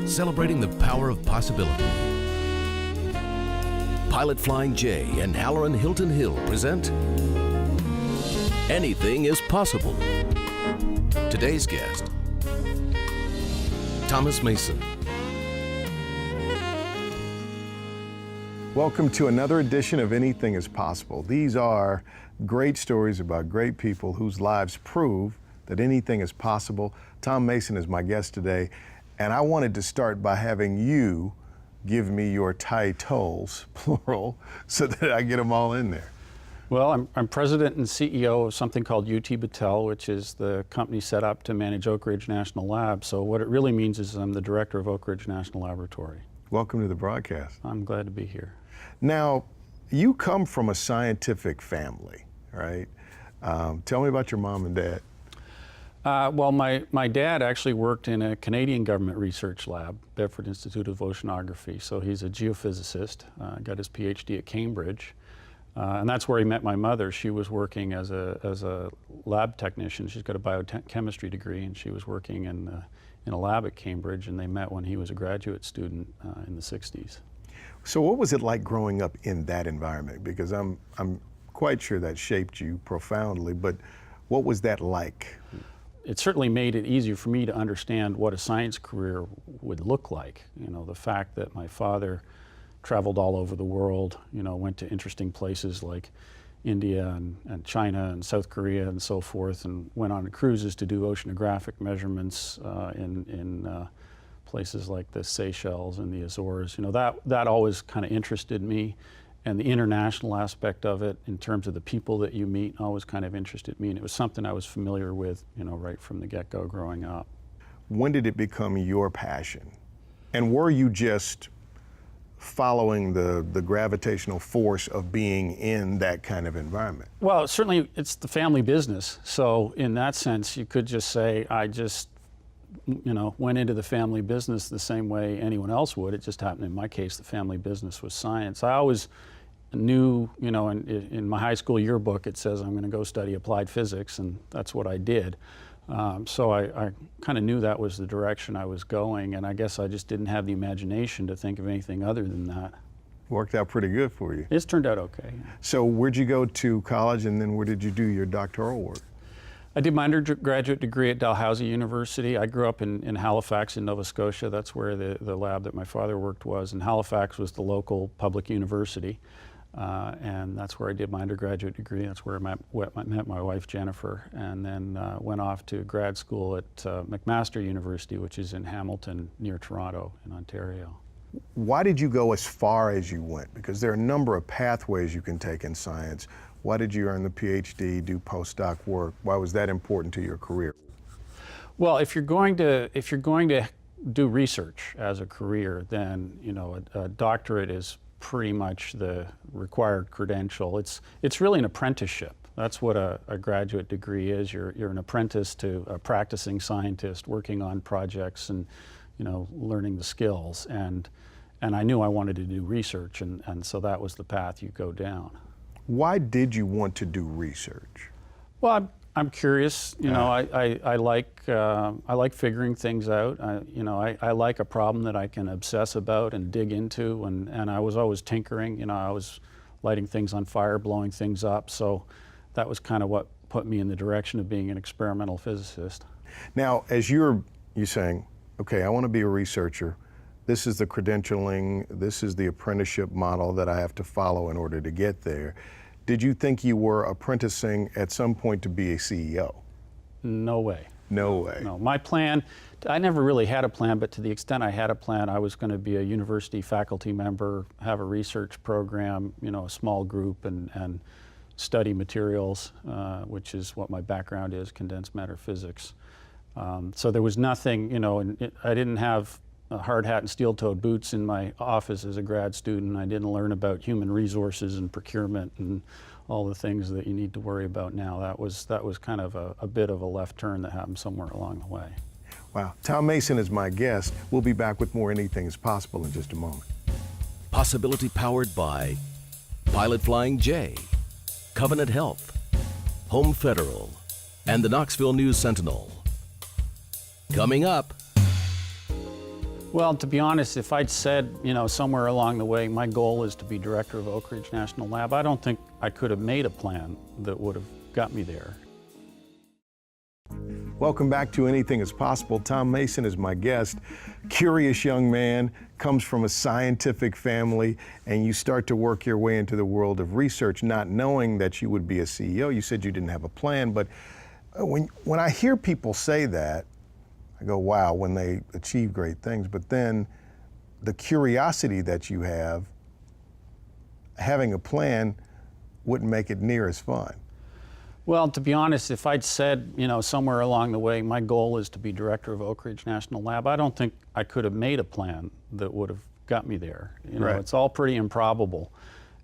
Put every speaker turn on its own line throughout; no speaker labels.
celebrating the power of possibility. Pilot Flying J and Halloran Hilton Hill present Anything is Possible. Today's guest, Thomas Mason.
Welcome to another edition of Anything is Possible. These are great stories about great people whose lives prove that anything is possible. Tom Mason is my guest today, and I wanted to start by having you give me your titles, plural, so that I get them all in there.
Well, I'm president and CEO of something called UT Battelle, which is the company set up to manage Oak Ridge National Lab. So what it really means is I'm the director of Oak Ridge National Laboratory.
Welcome to the broadcast.
I'm glad to be here.
Now, you come from a scientific family, right? Tell me about your mom and dad.
Well, my dad actually worked in a Canadian government research lab, Bedford Institute of Oceanography. So he's a geophysicist, got his PhD at Cambridge. And that's where he met my mother. She was working as a lab technician. She's got a biochemistry degree, and she was working in a lab at Cambridge, and they met when he was a graduate student in the 60s.
So what was it like growing up in that environment? Because I'm quite sure that shaped you profoundly, but what was that like?
It certainly made it easier for me to understand what a science career would look like. You know, the fact that my father traveled all over the world, you know, went to interesting places like India and China and South Korea and so forth, and went on cruises to do oceanographic measurements in places like the Seychelles and the Azores. You know, that always kind of interested me, and the international aspect of it in terms of the people that you meet always kind of interested me, and it was something I was familiar with, you know, right from the get-go growing up.
When did it become your passion? And were you just following the gravitational force of being in that kind of environment?
Well, certainly it's the family business. So in that sense, you could just say I just, you know, went into the family business the same way anyone else would. It just happened in my case, the family business was science. I always knew, you know, in my high school yearbook, it says I'm going to go study applied physics, and that's what I did. So I kind of knew that was the direction I was going, and I guess I just didn't have the imagination to think of anything other than that.
Worked out pretty good for you.
It's turned out okay.
So where'd you go to college, and then where did you do your doctoral work?
I did my undergraduate degree at Dalhousie University. I grew up in Halifax in Nova Scotia. That's where the lab that my father worked was, and Halifax was the local public university. And that's where I did my undergraduate degree. That's where I met my wife, Jennifer, and then went off to grad school at McMaster University, which is in Hamilton, near Toronto in Ontario.
Why did you go as far as you went? Because there are a number of pathways you can take in science. Why did you earn the PhD, do postdoc work? Why was that important to your career?
Well, if you're going to do research as a career, then, you know, a doctorate is pretty much the required credential. It's really an apprenticeship. That's what a graduate degree is. You're an apprentice to a practicing scientist working on projects and, you know, learning the skills. And I knew I wanted to do research, and so that was the path you go down.
Why did you want to do research?
Well, I'm curious. You know, I like figuring things out. I like a problem that I can obsess about and dig into, and I was always tinkering. You know, I was lighting things on fire, blowing things up. So that was kind of what put me in the direction of being an experimental physicist.
Now, as you're saying, okay, I want to be a researcher. This is the credentialing. This is the apprenticeship model that I have to follow in order to get there. Did you think you were apprenticing at some point to be a CEO?
No way.
No way.
No, my plan, I never really had a plan, but to the extent I had a plan, I was going to be a university faculty member, have a research program, you know, a small group, and study materials, which is what my background is, condensed matter physics. So there was nothing, you know, and I didn't have a hard hat and steel-toed boots in my office as a grad student. I didn't learn about human resources and procurement and all the things that you need to worry about now. That was kind of a bit of a left turn that happened somewhere along the way.
Wow. Tom Mason is my guest. We'll be back with more Anything is Possible in just a moment.
Possibility powered by Pilot Flying J, Covenant Health, Home Federal, and the Knoxville News Sentinel. Coming up,
Well, to be honest, if I'd said, somewhere along the way, my goal is to be director of Oak Ridge National Lab, I don't think I could have made a plan that would have got me there.
Welcome back to Anything is Possible. Tom Mason is my guest. Curious young man, comes from a scientific family, and you start to work your way into the world of research, not knowing that you would be a CEO. You said you didn't have a plan, but when I hear people say that, I go, wow, when they achieve great things. But then the curiosity that you have, having a plan wouldn't make it near as fun.
Well, to be honest, if I'd said, somewhere along the way, my goal is to be director of Oak Ridge National Lab, I don't think I could have made a plan that would have got me there.
Right.
It's all pretty improbable.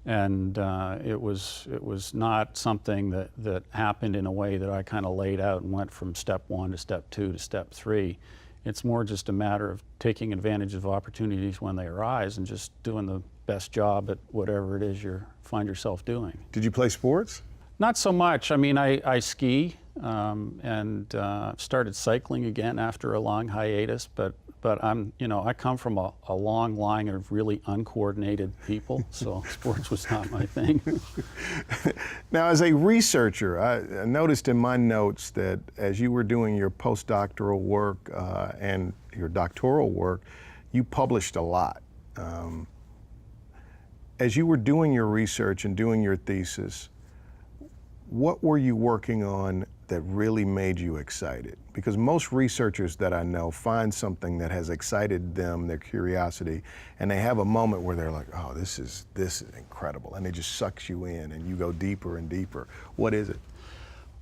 And it was not something that happened in a way that I kind of laid out and went from step 1 to step 2 to step 3. It's more just a matter of taking advantage of opportunities when they arise and just doing the best job at whatever it is you find yourself doing.
Did you play sports?
Not so much. I mean, I ski and started cycling again after a long hiatus, but I come from a long line of really uncoordinated people, so sports was not my thing.
Now, as a researcher, I noticed in my notes that as you were doing your postdoctoral work and your doctoral work, you published a lot. As you were doing your research and doing your thesis, what were you working on that really made you excited? Because most researchers that I know find something that has excited them, their curiosity, and they have a moment where they're like, oh, this is incredible, and it just sucks you in and you go deeper and deeper. What is it?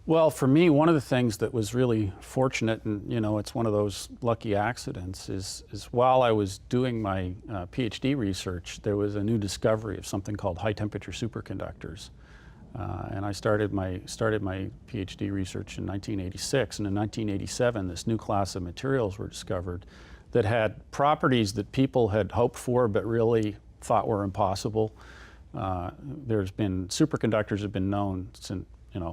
Well, for me, one of the things that was really fortunate, and it's one of those lucky accidents, is while I was doing my PhD research, there was a new discovery of something called high temperature superconductors. And I started my PhD research in 1986, and in 1987 this new class of materials were discovered that had properties that people had hoped for but really thought were impossible. Superconductors have been known since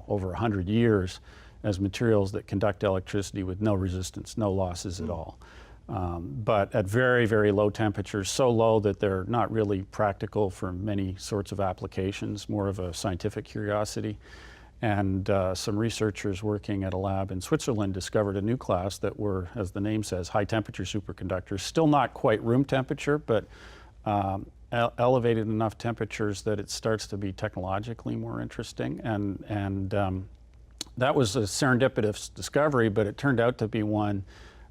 over 100 years as materials that conduct electricity with no resistance, no losses at all. But at very, very low temperatures, so low that they're not really practical for many sorts of applications, more of a scientific curiosity. And some researchers working at a lab in Switzerland discovered a new class that were, as the name says, high temperature superconductors, still not quite room temperature, but elevated enough temperatures that it starts to be technologically more interesting. And that was a serendipitous discovery, but it turned out to be one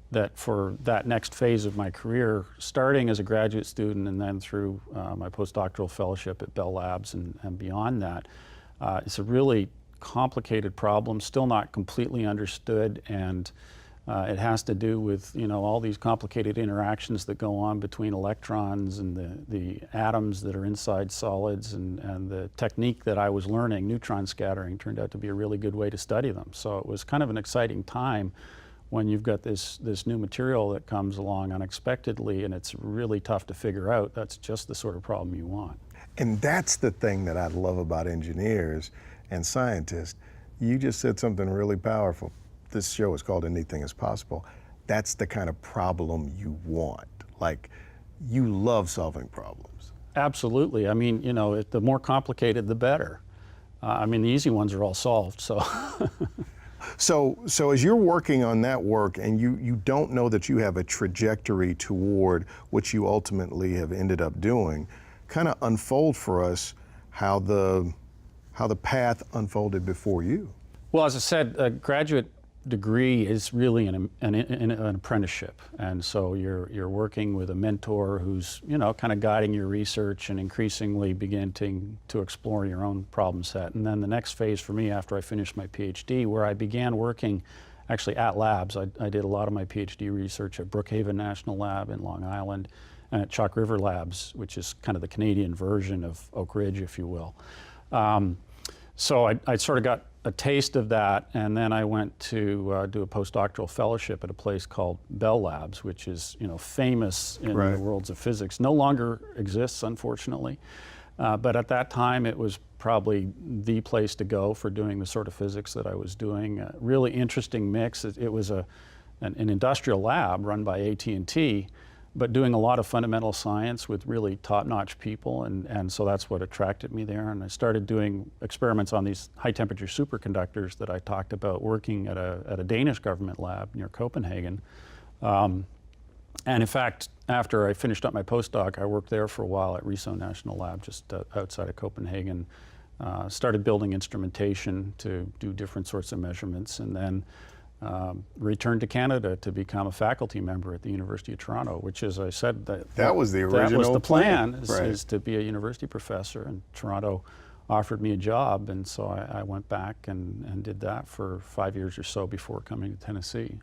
that for that next phase of my career, starting as a graduate student and then through my postdoctoral fellowship at Bell Labs and beyond that, it's a really complicated problem, still not completely understood, and it has to do with all these complicated interactions that go on between electrons and the atoms that are inside solids, and the technique that I was learning, neutron scattering, turned out to be a really good way to study them. So it was kind of an exciting time when you've got this new material that comes along unexpectedly and it's really tough to figure out. That's just the sort of problem you want.
And that's the thing that I love about engineers and scientists. You just said something really powerful. This show is called Anything is Possible. That's the kind of problem you want. Like, you love solving problems.
Absolutely. I mean, the more complicated, the better. I mean, the easy ones are all solved, so.
So as you're working on that work and you don't know that you have a trajectory toward what you ultimately have ended up doing, kind of unfold for us how the path unfolded before you.
Well, as I said, a graduate degree is really an apprenticeship, and so you're working with a mentor who's kind of guiding your research and increasingly beginning to explore your own problem set. And then the next phase for me after I finished my PhD, where I began working actually at labs. I did a lot of my PhD research at Brookhaven National Lab in Long Island and at Chalk River Labs, which is kind of the Canadian version of Oak Ridge, if you will. So I sort of got a taste of that, and then I went to do a postdoctoral fellowship at a place called Bell Labs, which is famous in the worlds of physics. No longer exists, unfortunately, but at that time it was probably the place to go for doing the sort of physics that I was doing. A really interesting mix. It was an industrial lab run by AT&T, but doing a lot of fundamental science with really top-notch people, and so that's what attracted me there. And I started doing experiments on these high-temperature superconductors that I talked about, working at a Danish government lab near Copenhagen. And in fact, after I finished up my postdoc, I worked there for a while at Riso National Lab, just outside of Copenhagen. Started building instrumentation to do different sorts of measurements, and then returned to Canada to become a faculty member at the University of Toronto, which, as I said,
that was the original
that was the plan,
right.
is to be a university professor, and Toronto offered me a job, and so I went back and did that for 5 years or so before coming to Tennessee.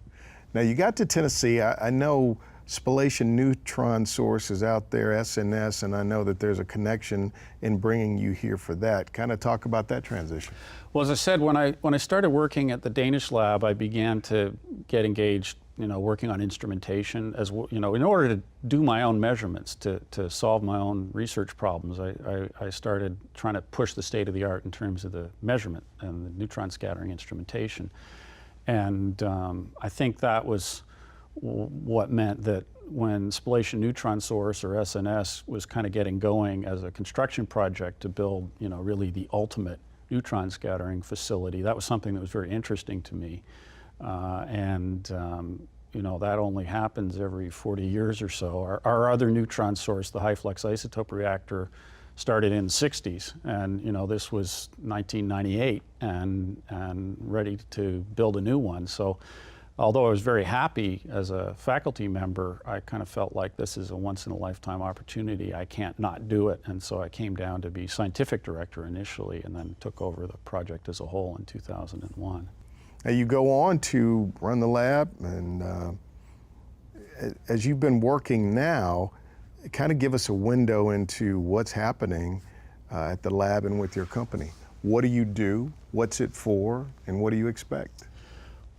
Now you got to Tennessee. I know spallation neutron source is out there, SNS, and I know that there's a connection in bringing you here for that. Kind of talk about that transition.
Well, as I said, when I started working at the Danish lab, I began to get engaged, working on instrumentation as in order to do my own measurements, to solve my own research problems. I started trying to push the state of the art in terms of the measurement and the neutron scattering instrumentation. And I think that was what meant that when Spallation Neutron Source, or SNS, was kind of getting going as a construction project to build, really the ultimate neutron scattering facility, that was something that was very interesting to me. That only happens every 40 years or so. Our other neutron source, the high flux isotope reactor, started in the 60s, and this was 1998, and ready to build a new one. So although I was very happy as a faculty member, I kind of felt like this is a once-in-a-lifetime opportunity. I can't not do it, and so I came down to be scientific director initially, and then took over the project as a whole in 2001.
Now you go on to run the lab, and as you've been working now, kind of give us a window into what's happening at the lab and with your company. What do you do? What's it for? And what do you expect?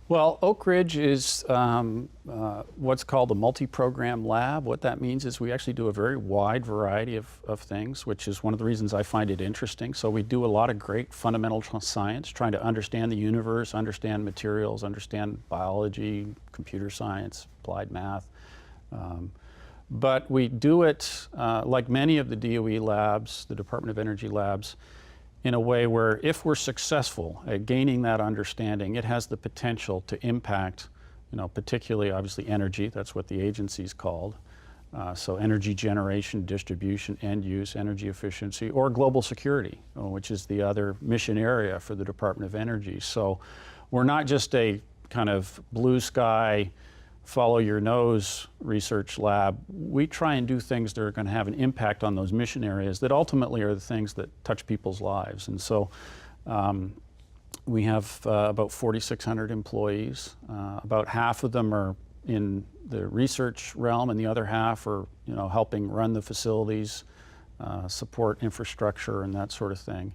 Well, Oak Ridge is what's called a multi-program lab. What that means is we actually do a very wide variety of things, which is one of the reasons I find it interesting. So we do a lot of great fundamental science, trying to understand the universe, understand materials, understand biology, computer science, applied math. But we do it, like many of the DOE labs, the Department of Energy labs, in a way where if we're successful at gaining that understanding, it has the potential to impact, particularly obviously energy, that's what the agency's called. So energy generation, distribution, end use, energy efficiency, or global security, which is the other mission area for the Department of Energy. So we're not just a kind of blue sky, follow your nose research lab. We try and do things that are going to have an impact on those mission areas that ultimately are the things that touch people's lives. And so we have about 4,600 employees. About half of them are in the research realm, and the other half are helping run the facilities, support infrastructure and that sort of thing.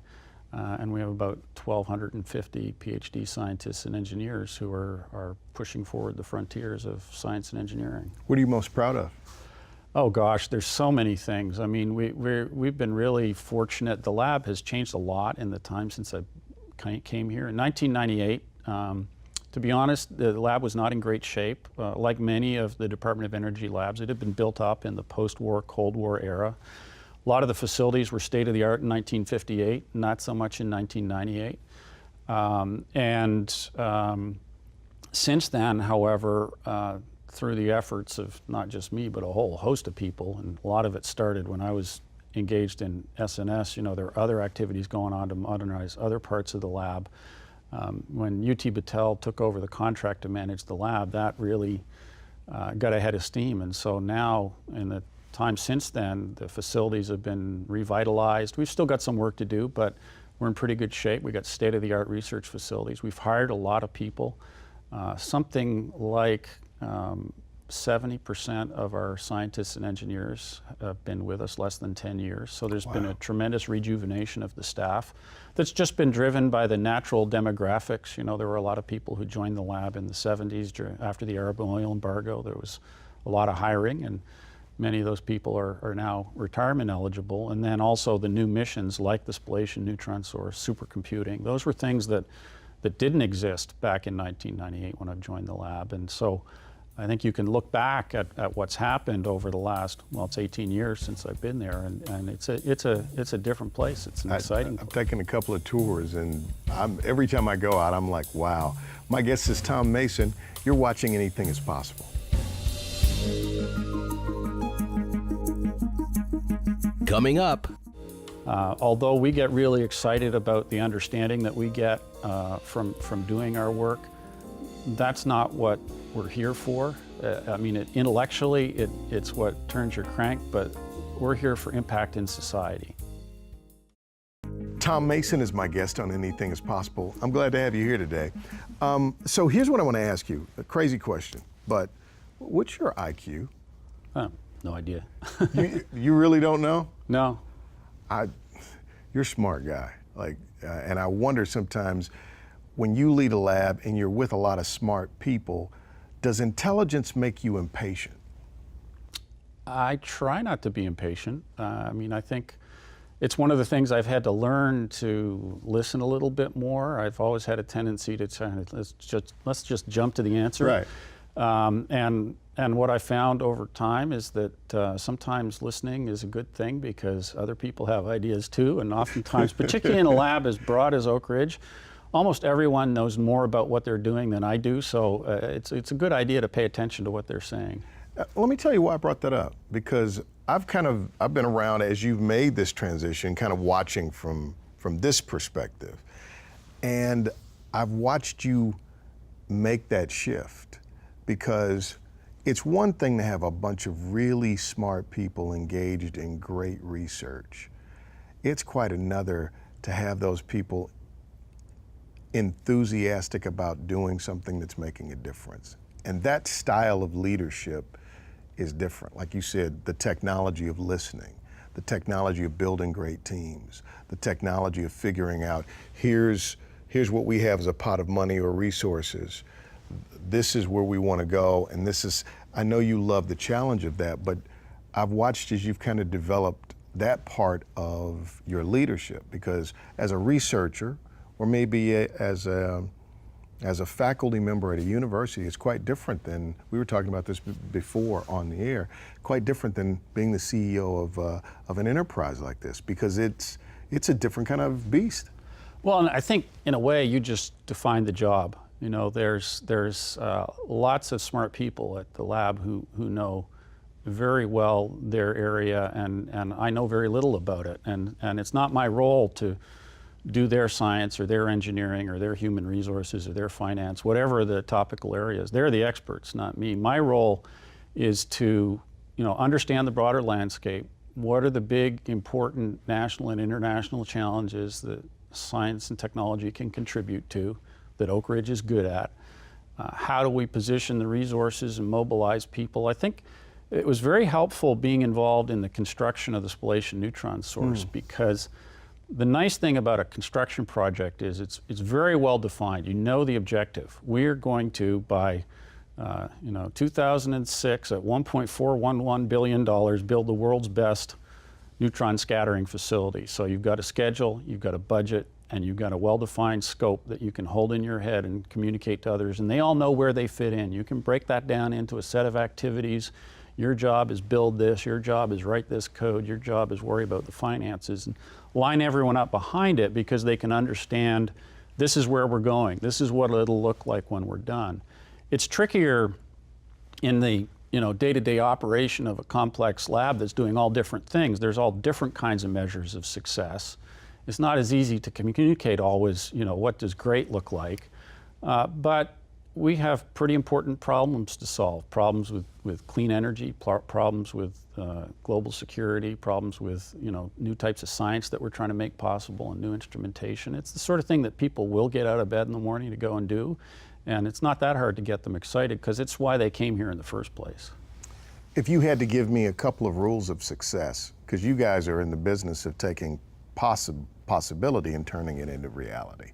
And we have about 1,250 PhD scientists and engineers who are pushing forward the frontiers of science and engineering.
What are you most proud of?
Oh gosh, there's so many things. I mean, we've been really fortunate. The lab has changed a lot in the time since I came here. In 1998, to be honest, the lab was not in great shape. Like many of the Department of Energy labs, it had been built up in the post-war, Cold War era. A lot of the facilities were state-of-the-art in 1958, not so much in 1998. Since then, however, through the efforts of not just me, but a whole host of people, and a lot of it started when I was engaged in SNS, there are other activities going on to modernize other parts of the lab. When UT Battelle took over the contract to manage the lab, that really got ahead of steam. And so now, in the time since then, the facilities have been revitalized. We've still got some work to do, but we're in pretty good shape. We've got state-of-the-art research facilities. We've hired a lot of people. Something like 70% of our scientists and engineers have been with us less than 10 years. So there's been a tremendous rejuvenation of the staff that's just been driven by the natural demographics. There were a lot of people who joined the lab in the 70s after the Arab oil embargo. There was a lot of hiring, and many of those people are now retirement eligible. And then also the new missions like the Spallation Neutron Source, supercomputing. Those were things that didn't exist back in 1998 when I joined the lab. And so I think you can look back at what's happened over the last, well, it's 18 years since I've been there, and it's a different place. It's an exciting
I've
place.
taken a couple of tours, and every time I go out, I'm like, wow. My guest is Tom Mason. You're watching Anything is Possible.
Coming up,
Although we get really excited about the understanding that we get from doing our work, that's not what we're here for. I mean, intellectually, it's what turns your crank, but we're here for impact in society.
Tom Mason is my guest on Anything is Possible. I'm glad to have you here today. So here's what I want to ask you, a crazy question, but what's your IQ?
No idea.
You really don't know?
No.
You're a smart guy, and I wonder sometimes when you lead a lab and you're with a lot of smart people, does intelligence make you impatient?
I try not to be impatient. I mean, I think it's one of the things I've had to learn to listen a little bit more. I've always had a tendency to try, let's just jump to the answer.
Right.
And what I found over time is that sometimes listening is a good thing because other people have ideas too, and oftentimes, particularly in a lab as broad as Oak Ridge, almost everyone knows more about what they're doing than I do, so it's a good idea to pay attention to what they're saying.
Let me tell you why I brought that up, because I've been around as you've made this transition, kind of watching from this perspective, and I've watched you make that shift, because it's one thing to have a bunch of really smart people engaged in great research. It's quite another to have those people enthusiastic about doing something that's making a difference. And that style of leadership is different. Like you said, the technology of listening, the technology of building great teams, the technology of figuring out, here's what we have as a pot of money or resources. This is where we want to go, and I know you love the challenge of that, but I've watched as you've kind of developed that part of your leadership, because as a researcher, or maybe as a faculty member at a university, it's quite different than, we were talking about this before on the air, quite different than being the CEO of an enterprise like this, because it's a different kind of beast.
Well, and I think in a way you just defined the job. You know, there's lots of smart people at the lab who know very well their area, and I know very little about it. And it's not my role to do their science or their engineering or their human resources or their finance, whatever the topical areas. They're the experts, not me. My role is to, understand the broader landscape. What are the big, important national and international challenges that science and technology can contribute to, that Oak Ridge is good at? How do we position the resources and mobilize people? I think it was very helpful being involved in the construction of the spallation neutron source, because the nice thing about a construction project is it's very well defined. You know the objective. We're going to, by 2006, at $1.411 billion, build the world's best neutron scattering facility. So you've got a schedule, you've got a budget, and you've got a well-defined scope that you can hold in your head and communicate to others, and they all know where they fit in. You can break that down into a set of activities. Your job is build this, your job is write this code, your job is worry about the finances, and line everyone up behind it, because they can understand this is where we're going, this is what it'll look like when we're done. It's trickier in the day-to-day operation of a complex lab that's doing all different things. There's all different kinds of measures of success. It's not as easy to communicate always, what does great look like, but we have pretty important problems to solve. Problems with clean energy, problems with global security, problems with new types of science that we're trying to make possible, and new instrumentation. It's the sort of thing that people will get out of bed in the morning to go and do, and it's not that hard to get them excited, because it's why they came here in the first place.
If you had to give me a couple of rules of success, because you guys are in the business of taking possibility and turning it into reality,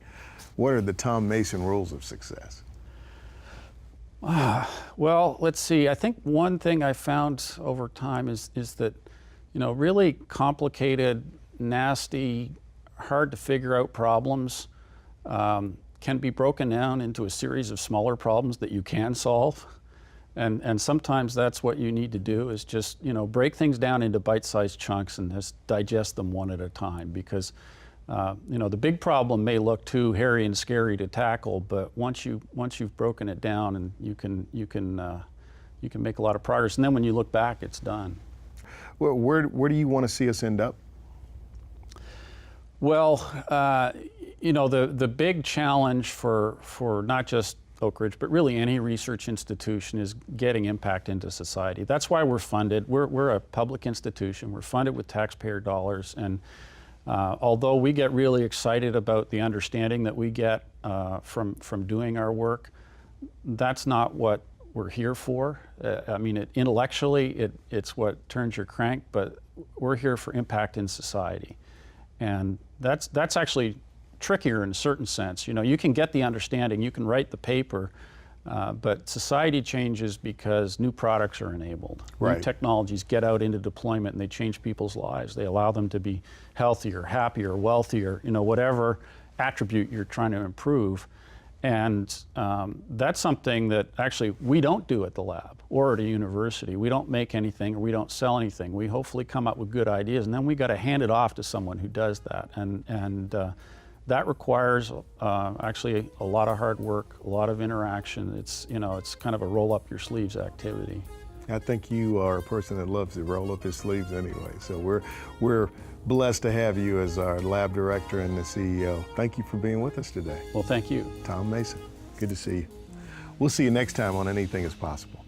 what are the Tom Mason rules of success?
Well, let's see. I think one thing I found over time is that, really complicated, nasty, hard to figure out problems can be broken down into a series of smaller problems that you can solve. And sometimes that's what you need to do, is just, you know, break things down into bite-sized chunks and just digest them one at a time, because you know, the big problem may look too hairy and scary to tackle, but once you've broken it down, and you can make a lot of progress, and then when you look back, it's done.
Well, where do you want to see us end up?
Well, you know, the big challenge for not just Oak Ridge, but really any research institution, is getting impact into society. That's why we're funded. We're a public institution. We're funded with taxpayer dollars, and although we get really excited about the understanding that we get from doing our work, that's not what we're here for. I mean, intellectually, it's what turns your crank, but we're here for impact in society. And that's actually trickier in a certain sense. You know, you can get the understanding, you can write the paper, but society changes because new products are enabled.
Right.
New technologies get out into deployment, and they change people's lives. They allow them to be healthier, happier, wealthier, you know, whatever attribute you're trying to improve. And that's something that actually we don't do at the lab or at a university. We don't make anything, or we don't sell anything. We hopefully come up with good ideas, and then we got to hand it off to someone who does that. And that requires actually a lot of hard work, a lot of interaction. It's, you know, it's kind of a roll up your sleeves activity.
I think you are a person that loves to roll up his sleeves anyway. So we're blessed to have you as our lab director and the CEO. Thank you for being with us today.
Well, thank you.
Tom Mason, good to see you. We'll see you next time on Anything is Possible.